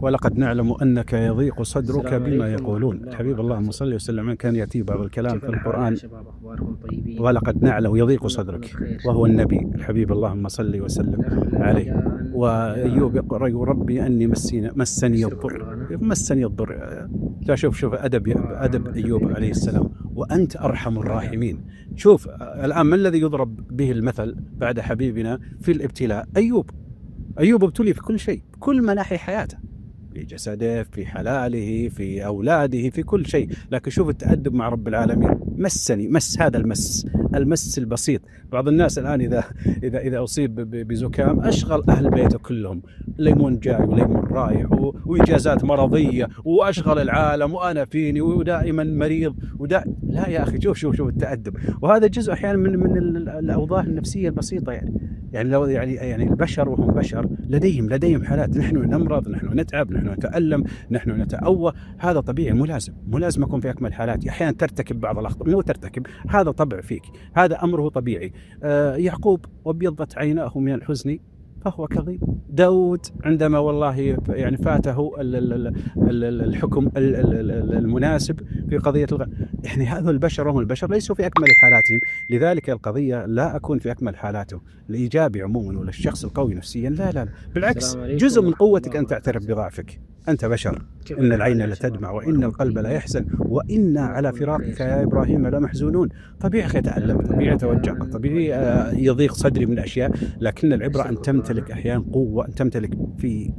ولقد نعلم أنك يضيق صدرك بما يقولون. الحبيب اللهم صل وسلم كان يأتي بعض الكلام في القرآن ولقد نعلم يضيق صدرك، وهو النبي الحبيب اللهم صل وسلم عليه. وأيوب يقول ربي أني مسني الضر. شوف أدب أيوب عليه السلام، وأنت أرحم الراحمين. شوف الآن ما الذي يضرب به المثل بعد حبيبنا في الابتلاء؟ أيوب ابتلي في كل شيء، كل مناحي حياته، في جسده، في حلاله، في أولاده، في كل شيء. لكن شوف التأدب مع رب العالمين. هذا المس البسيط. بعض الناس الآن إذا أصيب بزكام أشغل أهل بيته كلهم، ليمون جاي وليمون رايح وإجازات مرضية وأشغل العالم وأنا فيني ودائما مريض لا يا أخي، شوف التأدب. وهذا جزء أحيانا من الأوضاع النفسية البسيطة. يعني لو يعني البشر وهم بشر لديهم حالات. نحن نمرض، نحن نتعب، نحن نتألم، نحن نتأوه. هذا طبيعي، ملازم أكون في أكمل حالاتي. أحيانا ترتكب بعض الأخطاء، مو ترتكب، هذا طبع فيك، هذا أمره طبيعي. يعقوب وابيضت عيناه من الحزن فهو كظيم. داود عندما والله يعني فاته الحكم المناسب في قضية يعني هذا البشر وهم البشر ليسوا في أكمل حالاتهم. لذلك القضية لا أكون في أكمل حالاته الإيجابي عموما ولا الشخص القوي نفسيا، لا بالعكس، جزء من قوتك أن تعترف بضعفك. أنت بشر، إن العين لتدمع وإن القلب لا يحزن وإنا على فراقك يا إبراهيم لمحزونون. طبيعي يتألم، طبيعي يتوجع، طبيعي يضيق صدري من أشياء، لكن العبرة أن تمتلك أحيانا قوة، أن تمتلك في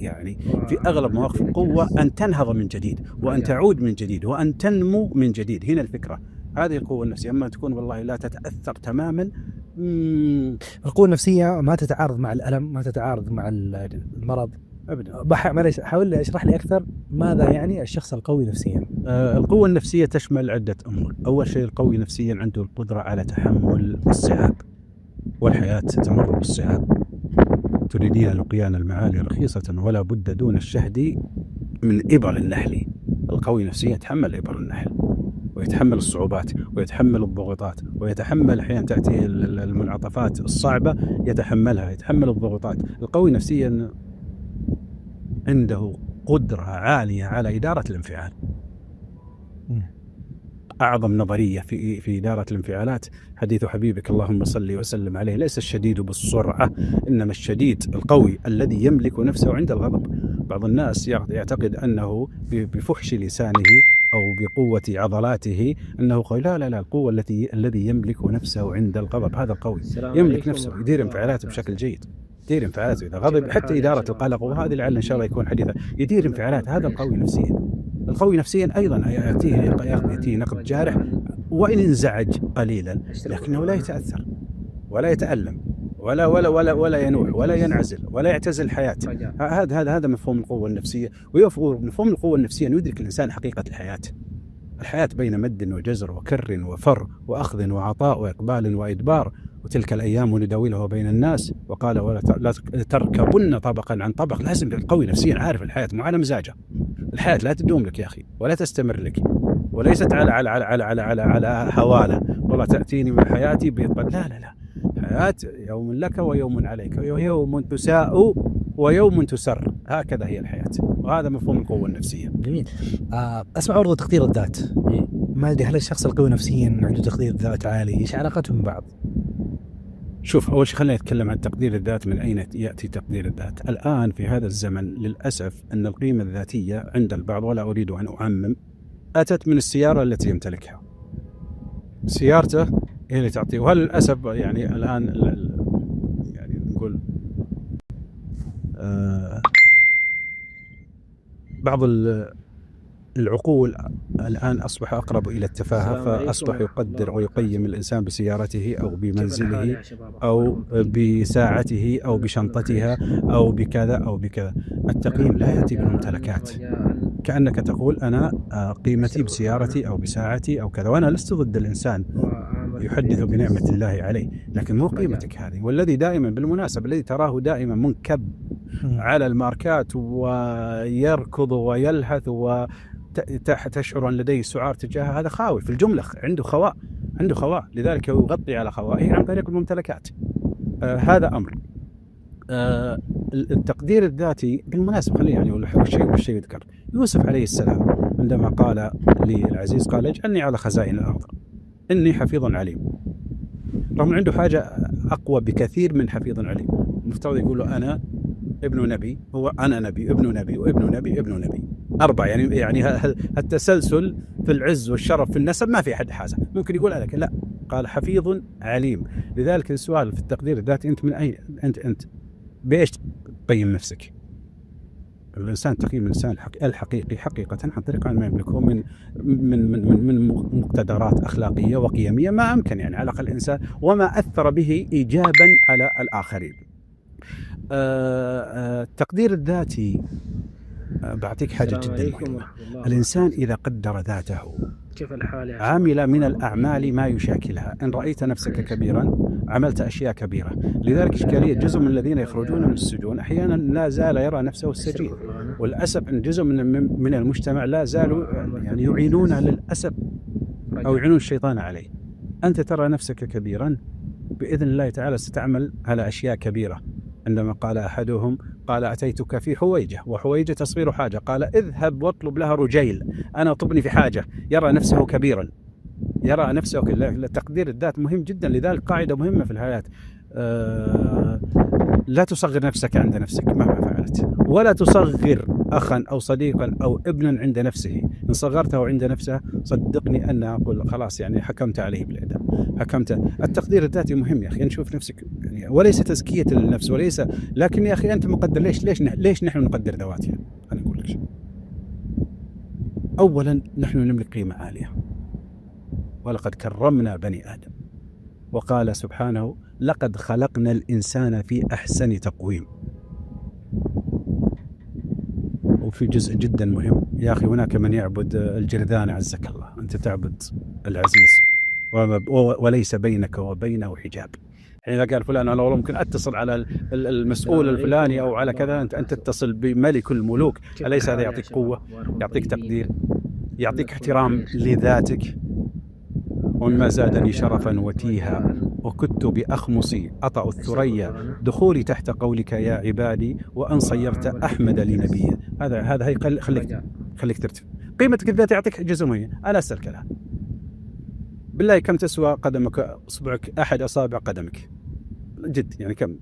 أغلب مواقف قوة أن تنهض من جديد وأن تعود من جديد وأن تنمو من جديد. هنا الفكرة، هذه القوة النفسية. أما تكون والله لا تتأثر تماما. القوة النفسية ما تتعارض مع الألم، ما تتعارض مع المرض أبدا. حاول اشرح لي أكثر ماذا يعني الشخص القوي نفسيا. القوة النفسية تشمل عدة أمور. أول شيء القوي نفسيا عنده القدرة على تحمل الصعاب، والحياة تمر بالصعاب. تريدين لقيان المعالي رخيصة ولا بد دون الشهد من إبر النحل. القوي نفسيا يتحمل إبر النحل ويتحمل الصعوبات ويتحمل الضغوطات ويتحمل أحيانا تأتي المنعطفات الصعبة، يتحمل الضغوطات. القوي نفسيا عنده قدرة عالية على إدارة الانفعال. أعظم نظرية في إدارة الانفعالات حديث حبيبك اللهم صل وسلم عليه: ليس الشديد بالسرعة إنما الشديد القوي الذي يملك نفسه عند الغضب. بعض الناس يعتقد أنه بفحش لسانه أو بقوة عضلاته أنه قوي. لا، القوة الذي يملك نفسه عند الغضب، هذا القوي. يملك نفسه، يدير انفعالاته بشكل جيد، يدير انفعالاته إذا غضب، حتى إدارة القلق، وهذه لعل إن شاء الله يكون حديثا. يدير انفعالات، هذا القوي نفسيا. القوي نفسيا أيضا يأتيه نقد جارح وإن انزعج قليلا، لكنه لا يتأثر ولا يتألم ولا ينوح ولا ينعزل ولا يعتزل الحياة. هذا مفهوم القوة النفسية. ومفهوم القوة النفسية أن يدرك الإنسان حقيقة الحياة بين مد وجزر وكر وفر وأخذ وعطاء وإقبال وإدبار، وتلك الأيام نداولها بين الناس. وقال ولا تركبن طبقا عن طبق. لازم القوي نفسيا عارف الحياة مو على مزاجه. الحياة لا تدوم لك يا أخي ولا تستمر لك، وليست على هواله. والله تأتيني من حياتي لا، حياة يوم لك ويوم عليك، ويوم تساء ويوم تسر. هكذا هي الحياة، وهذا مفهوم القوة النفسية. جميل. أسمع برضو تقدير الذات. ما أدري هل الشخص القوي نفسيا عنده تقدير ذات عالي؟ إيش علاقتهم ببعض؟ شوف، أول شيء خلينا نتكلم عن تقدير الذات. من أين يأتي تقدير الذات؟ الآن في هذا الزمن للأسف أن القيمة الذاتية عند البعض، ولا أريد أن أعمم، أتت من السيارة التي يمتلكها. سيارته هي اللي تعطيه. وللأسف يعني الآن يعني نقول بعض العقول الآن أصبح أقرب إلى التفاهة، فأصبح يقدر ويقيم الإنسان بسيارته أو بمنزله أو بساعته أو بشنطتها أو بكذا أو بكذا. التقييم لا يأتي بالممتلكات. كأنك تقول أنا قيمتي بسيارتي أو بساعتي أو كذا، وأنا لست ضد الإنسان يحدث بنعمة الله عليه، لكن مو قيمتك هذه. والذي دائما بالمناسبة الذي تراه دائما منكب على الماركات ويركض ويلهث وتشعر أن لديه سعار تجاهها، هذا خاوي في الجملة، عنده خواء، لذلك يغطي على خوائه عن طريق الممتلكات. هذا أمر. التقدير الذاتي بالمناسبة خليه يعني والشيء يذكر. يوسف عليه السلام عندما قال للعزيز قال اجعلني على خزائن الأرض إني حفيظ عليم، رغم عنده حاجة أقوى بكثير من حفيظ عليم. المفترض يقول له أنا ابن نبي، هو أنا نبي ابن نبي وابن نبي ابن نبي، 4 يعني التسلسل في العز والشرف في النسب ما في أحد حازه. ممكن يقول لك لا، قال حفيظ عليم. لذلك السؤال في التقدير الذاتي أنت من أين أنت بإيش تقيم نفسك؟ الإنسان تقييم الإنسان الحقيقي حقيقة عن طريق ما يملكه من مقتدرات أخلاقية وقيمية ما أمكن يعني على الأقل الإنسان وما أثر به إيجابا على الآخرين. التقدير الذاتي بعطيك حاجة جدا مهمة. الإنسان إذا قدر ذاته كيف الحال عمل من الأعمال ما يشاكلها. إن رأيت نفسك كبيرا عملت أشياء كبيرة. لذلك إشكالية جزء من الذين يخرجون من السجون أحيانا لا زال يرى نفسه السجين، والأسف أن جزء من المجتمع لا زالوا يعني يعينون على الأسف أو يعينون الشيطان عليه. أنت ترى نفسك كبيرا، بإذن الله تعالى ستعمل على أشياء كبيرة. عندما قال أحدهم قال أتيتك في حويجة، وحويجة تصغير حاجة، قال اذهب واطلب لها رجيل، أنا أطلبني في حاجة. يرى نفسه كبيرا، يرى نفسه تقدير الذات مهم جدا. لذلك قاعدة مهمة في الحياة، لا تصغر نفسك عند نفسك مهما فعلت، ولا تصغر أخا أو صديقا أو ابنا عند نفسه. إن صغرته عند نفسه صدقني أن أقول خلاص يعني حكمت عليه بالإعدام، حكمت. التقدير الذاتي مهم يا أخي، نشوف نفسك يعني وليس تزكية للنفس وليس، لكن يا أخي أنت مقدر. ليش نحن نقدر ذواتنا؟ أنا أقول لك أولا نحن نملك قيمة عالية، ولقد كرمنا بني آدم، وقال سبحانه لقد خلقنا الإنسان في أحسن تقويم. وفي جزء جدا مهم يا أخي، هناك من يعبد الجرذان عزك الله، أنت تعبد العزيز وليس بينك وبينه حجاب. يعني إذا قال فلان أنا والله ممكن أتصل على المسؤول الفلاني أو على كذا، أنت تتصل بملك الملوك، أليس هذا يعطيك قوة، يعطيك تقدير، يعطيك احترام لذاتك؟ وما زادني شرفا وتيها وكدت بأخمصي أطأ الثريا دخولي تحت قولك يا عبادي وأن صيرت أحمد لنبيه. هذا هي خليك ترتب قيمتك الذاتية. يعطيك جزء مهم. أنا أسألك الآن بالله كم تسوى قدمك، أصبعك، أحد أصابع قدمك جد يعني كم؟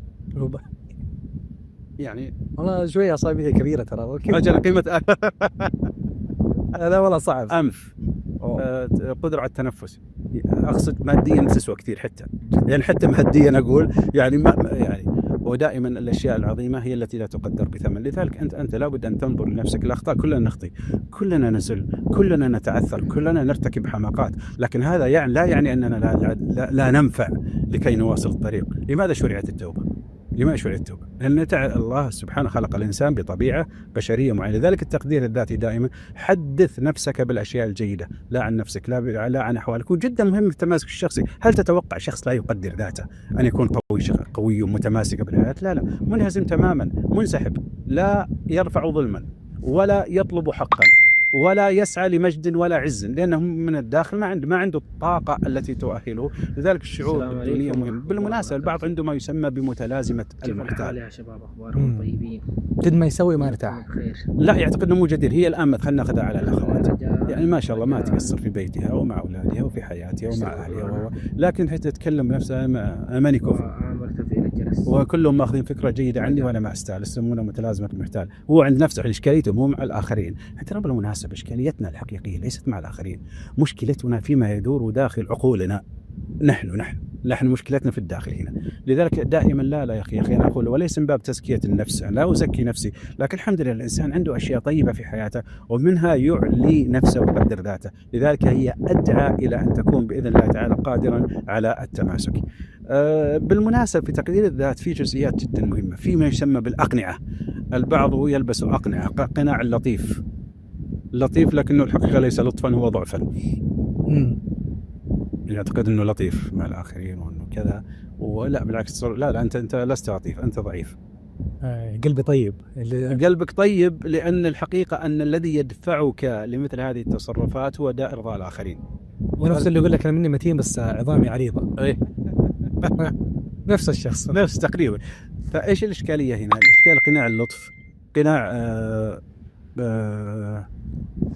يعني والله شوية أصابعي كبيرة ترى. أجل قيمة هذا والله صعب. أنف، قدرة على التنفس، أقصد ماديا تسوى كثير، حتى ماديا أقول يعني ما يعني. ودائما الأشياء العظيمة هي التي لا تقدر بثمن. لذلك أنت لابد أن تنظر لنفسك. الأخطاء كلنا نخطئ، كلنا نزل، كلنا نتعثر، كلنا نرتكب حماقات، لكن هذا يعني لا يعني أننا لا ننفع لكي نواصل الطريق. لماذا شرعت التوبة؟ لما شرع التوبة؟ لأن الله سبحانه خلق الإنسان بطبيعة بشرية معينة. لذلك التقدير الذاتي دائما حدث نفسك بالأشياء الجيدة، لا عن نفسك، لا عن أحوالك. وجدا مهم التماسك الشخصي. هل تتوقع شخص لا يقدر ذاته أن يكون قوي ومتماسك بالحياة؟ لا، منهزم تماما، منسحب، لا يرفع ظلما ولا يطلب حقا ولا يسعى لمجد ولا عز، لأنه من الداخل ما عنده الطاقة التي تؤهله. لذلك الشعور بالدونية مهم. بالمناسبة البعض عنده ما يسمى بمتلازمة المحتال. يا شباب أخباركم طيبين؟ جد ما يسوي ما ارتاح، لا يعتقد أنه مو جدير. هي الآن خلنا ناخذها على الأخوات، يعني ما شاء الله ما تقصر في بيتها ومع أولادها وفي حياتها ومع أهلها لكن حتى تتكلم بنفسها ماني كفر، وكلهم ماخذين فكرة جيدة عني وأنا ما أستاهل، يسمونه متلازمة المحتال. هو عند نفسه إشكاليته مو مع الآخرين. حتى بالمناسبة إشكاليتنا الحقيقية ليست مع الآخرين، مشكلتنا فيما يدور داخل عقولنا. نحن مشكلتنا في الداخل هنا. لذلك دائما لا يا أخي أنا أقول، وليس من باب تزكية النفس، لا أزكي نفسي، لكن الحمد لله الإنسان عنده أشياء طيبة في حياته ومنها يعلي نفسه ويقدر ذاته. لذلك هي أدعى إلى أن تكون بإذن الله تعالى قادرا على التماسك. بالمناسبة في تقدير الذات في جزئيات جدا مهمة، في ما يسمى بالأقنعة. البعض يلبس أقنعة، قناع اللطيف لكنه الحقيقة ليس لطفا، هو ضعفا. يعتقد أنه لطيف مع الآخرين وأنه كذا، ولا بالعكس، لا أنت لست لطيف، أنت ضعيف. قلبي طيب. قلبك طيب لأن الحقيقة أن الذي يدفعك لمثل هذه التصرفات هو داء إرضاء الآخرين. ونفس اللي يقول لك أنا مني متين بس عظامي عريضة. نفس الشخص نفس تقريبا. فايش الاشكاليه هنا؟ الاشكال قناع اللطف، قناع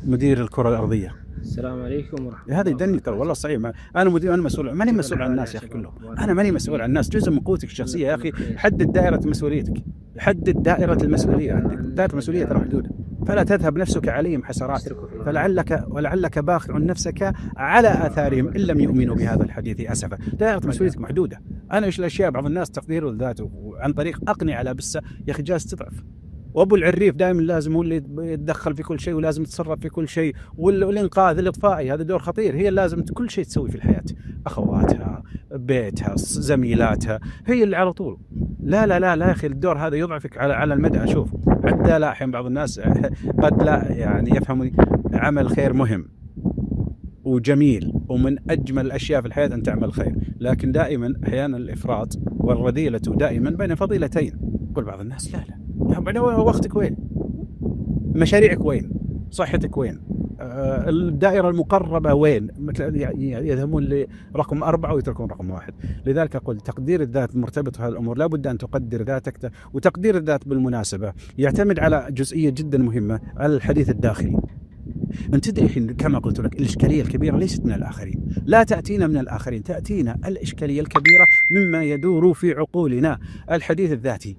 مدير الكره الارضيه. السلام عليكم ورحمة الله هذا يدني ترى والله صحيح. انا مدير، انا مسؤول، ماني مسؤول عن الناس يا اخي كلهم. انا ماني مسؤول عن الناس، جزء من قوتك الشخصيه يا اخي. حدد دائره مسؤوليتك، حدد دائره المسؤوليه عندك. دائره المسؤوليه ترى محدوده، فلا تذهب نفسك عليهم حسرات، ولعلك باخع نفسك على آثارهم إن لم يؤمنوا بهذا الحديث أسفا. دائرة مسؤوليتك محدودة. أنا إيش الأشياء بعض الناس تقديره لذاته عن طريق أقنعة على بس يا أخي جالس تضعف. وأبو العريف دائما لازم هو اللي يتدخل في كل شيء، ولازم يتصرف في كل شيء، والإنقاذ الإطفائي هذا دور خطير. هي لازم كل شيء تسوي في الحياة، أخواتها، بيتها، زميلاتها، هي اللي على طول. لا لا لا لا يا أخي، الدور هذا يضعفك على المدى. أشوف حتى لا أحيانا بعض الناس قد لا يعني يفهموا عمل خير مهم وجميل ومن أجمل الأشياء في الحياة أن تعمل خير، لكن دائما أحيانا الإفراط والرذيلة دائما بين فضيلتين. يقول بعض الناس لا لا، وقتك وين؟ مشاريعك وين؟ صحتك وين؟ الدائرة المقربة وين؟ يذهبون لرقم 4 ويتركون رقم 1. لذلك أقول تقدير الذات مرتبط بهذه الأمور. لا بد أن تقدر ذاتك. وتقدير الذات بالمناسبة يعتمد على جزئية جدا مهمة، على الحديث الداخلي. أنت تدري الحين كما قلت لك الإشكالية الكبيرة ليست من الآخرين، لا تأتينا من الآخرين، تأتينا الإشكالية الكبيرة مما يدور في عقولنا. الحديث الذاتي،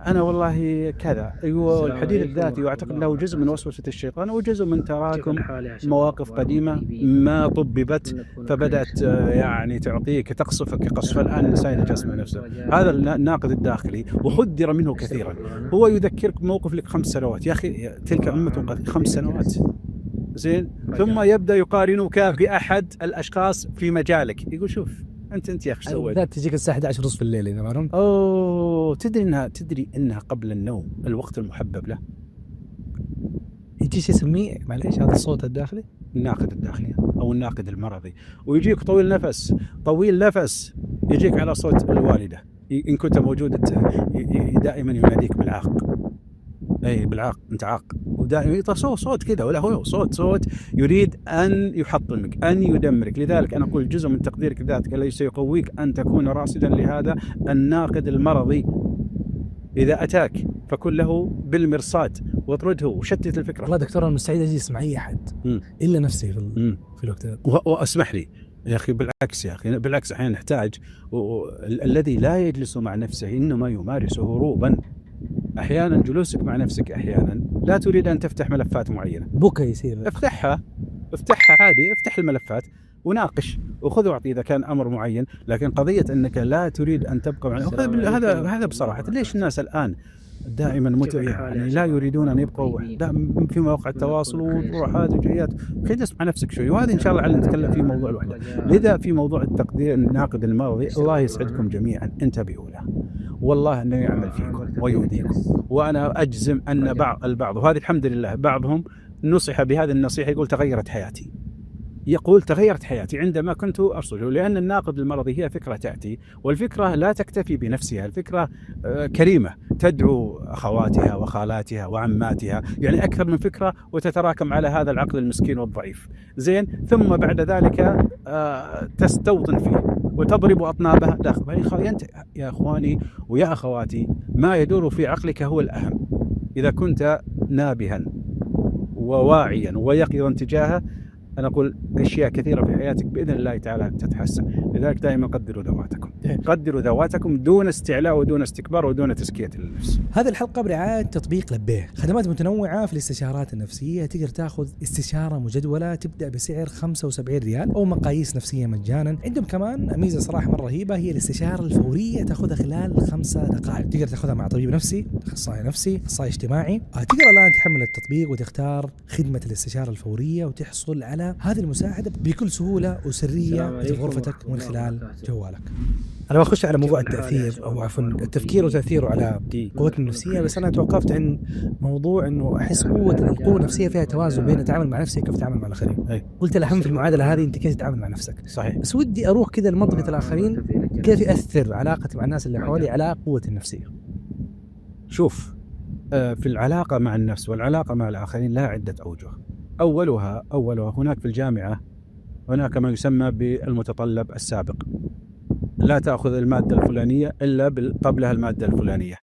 أنا والله كذا، أيوة الحديث الذاتي، وأعتقد أنه جزء من وسوسة الشيطان وجزء من تراكم مواقف قديمة ما طببت، فبدأت يعني تعطيك تقصفك قصف. الآن الإنسان يجسم نفسه، هذا الناقد الداخلي، وحذر منه كثيرا. هو يذكرك موقف لك 5 سنوات يا أخي، تلك أمة قد 5 سنوات زين، ثم يبدأ يقارنك بأحد الأشخاص في مجالك، يقول شوف انت يا اخي سويت. لا تجيك الساعه 11 ونص بالليل اذا ما رمت. تدري انها قبل النوم الوقت المحبب له. يجي شيء يسميه معليش هذا الصوت الداخلي، الناقد الداخلي او الناقد المرضي، ويجيك طويل نفس يجيك على صوت الوالده ان كنت موجود، دائما يناديك بالعاق. اي بالعاق، انت عاق، ودائما صوت كذا، ولا هو صوت يريد ان يحطمك، ان يدمرك. لذلك انا اقول جزء من تقديرك لذاتك الذي سيقويك ان تكون راصدا لهذا الناقد المرضي. اذا اتاك فكن له بالمرصاد واطرده وشتت الفكره. والله دكتور انا مستعد اجلس مع اي احد الا نفسي في الوقت هذا. واسمح لي يا اخي، بالعكس يا اخي، بالعكس احيانا نحتاج الذي لا يجلس مع نفسه انما يمارس هروبا. احيانا جلوسك مع نفسك احيانا لا تريد ان تفتح ملفات معينه، بكى يصير افتحها عادي، افتح الملفات وناقش وخذ واعطي اذا كان امر معين، لكن قضيه انك لا تريد ان تبقى معه هذا بصراحه. ليش الناس الان دائما يعني لا يريدون ان يبقوا في مواقع التواصل وتروح هذه وجيات؟ خلينا مع نفسك شوي، وهذا ان شاء الله علنا نتكلم في موضوع الوحده. لذا في موضوع التقدير الناقد المرضي، الله يسعدكم جميعا، انتبهوا له، والله انه يعمل فيكم ويؤذيكم. وانا اجزم ان البعض، وهذه الحمد لله بعضهم نصح بهذه النصيحه، يقول تغيرت حياتي عندما كنت أرصده. لأن الناقد المرضي هي فكرة تأتي، والفكرة لا تكتفي بنفسها، الفكرة كريمة تدعو أخواتها وخالاتها وعماتها، يعني أكثر من فكرة، وتتراكم على هذا العقل المسكين والضعيف زين. ثم بعد ذلك تستوطن فيه وتضرب أطنابها داخل. يا أخواني ويا أخواتي، ما يدور في عقلك هو الأهم. إذا كنت نابها وواعيا ويقظا تجاهه، أنا أقول أشياء كثيرة في حياتك بإذن الله تعالى تتحسن. لذلك دائما قدروا ذواتكم دون استعلاء ودون استكبار ودون تزكية النفس. هذه الحلقة برعاية تطبيق لبيه، خدمات متنوعة في الاستشارات النفسية. تقدر تاخذ استشارة مجدولة تبدأ بسعر 75 ريال أو مقاييس نفسية مجانا. عندهم كمان ميزة صراحة مرة رهيبة، هي الاستشارة الفورية، تاخذها خلال 5 دقائق. تقدر تاخذها مع طبيب نفسي، أخصائي نفسي، أخصائي اجتماعي. تقدر الآن تحمل التطبيق وتختار خدمة الاستشارة الفورية وتحصل على هذه المساعدة بكل سهولة وسرية في غرفتك من خلال جوالك. أنا بخش على موضوع التأثير أو عفوا التفكير وتأثيره على قوتنا النفسية، بس أنا توقفت عن موضوع إنه أحس القوة النفسية فيها توازن بين التعامل مع نفسك كيف تتعامل مع الآخرين. قلت الأهم في المعادلة هذه أنت كيف تتعامل مع نفسك. صحيح. بس ودي أروح كذا لمنطقة الآخرين، كيف يأثر علاقتي مع الناس اللي حولي على قوتي النفسية. شوف، في العلاقة مع النفس والعلاقة مع الآخرين لها عدة أوجه. أولها هناك في الجامعة هناك ما يسمى بالمتطلب السابق. لا تأخذ المادة الفلانية إلا قبلها المادة الفلانية.